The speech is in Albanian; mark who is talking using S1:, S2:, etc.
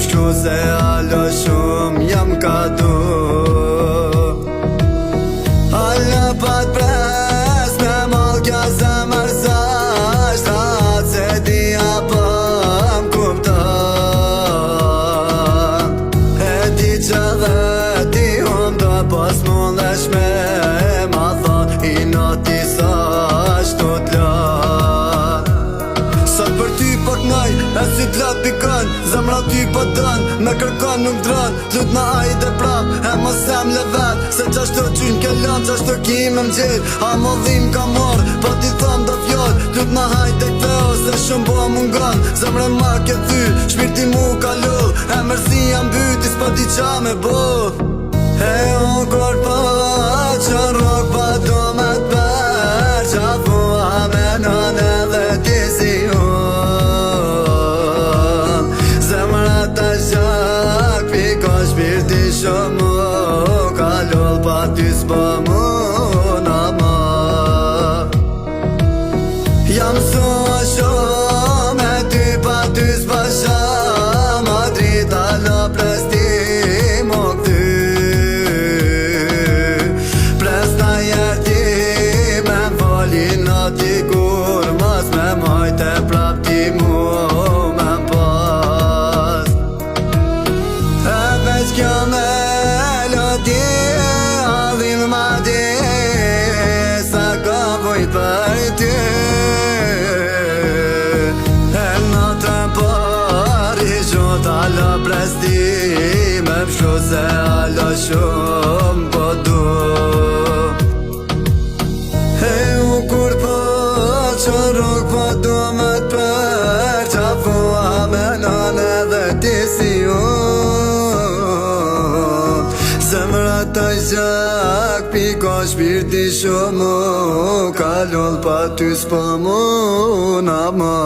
S1: fshku se alo shumë jam ka du. Alla pat pres me mall kja zemër zasht, atë se dia për m'kuptan. E di që dhe ti do pas mundesh me ma thot, i noti sa shtu t'lan. Sa për ty pak naj, e si t'lat pikon, zemra ty për dën, me kërkon nuk dron. Lut na ajde prap, e mos sem le vet, se qashtu qyn ke lan, qashtu ki me m'gjit. A modhim ka mor, po ti thom do fjall. Lut na hajde këtheo, se shumë po mungon. Zemre ma ke thy, shpirti mu ka lull, e mërsi jam byti, s'pa di qa me bu. E u kur po që rrug pa do me t'per, qa fua me nën edhe ti si unë. Zemra ta shak, piko shpirti shumë ka lull, pa ty s'po muna ma. Jam sua shumë, e ty pa ty s'pa sham, a drita lo presti mo këty. Kur mas me majte prap ti mu me pas. E veç kjo melodi adhin ma di sa ka vojt për ty. E natën për i gjot alo presti me pshu se alo shumë po du. Që rrug po du me t'per, qa fua me nën edhe ti si unë. Zemra ta gjak, piko shpirti shumë ka lull, pa ty s'po muna ma.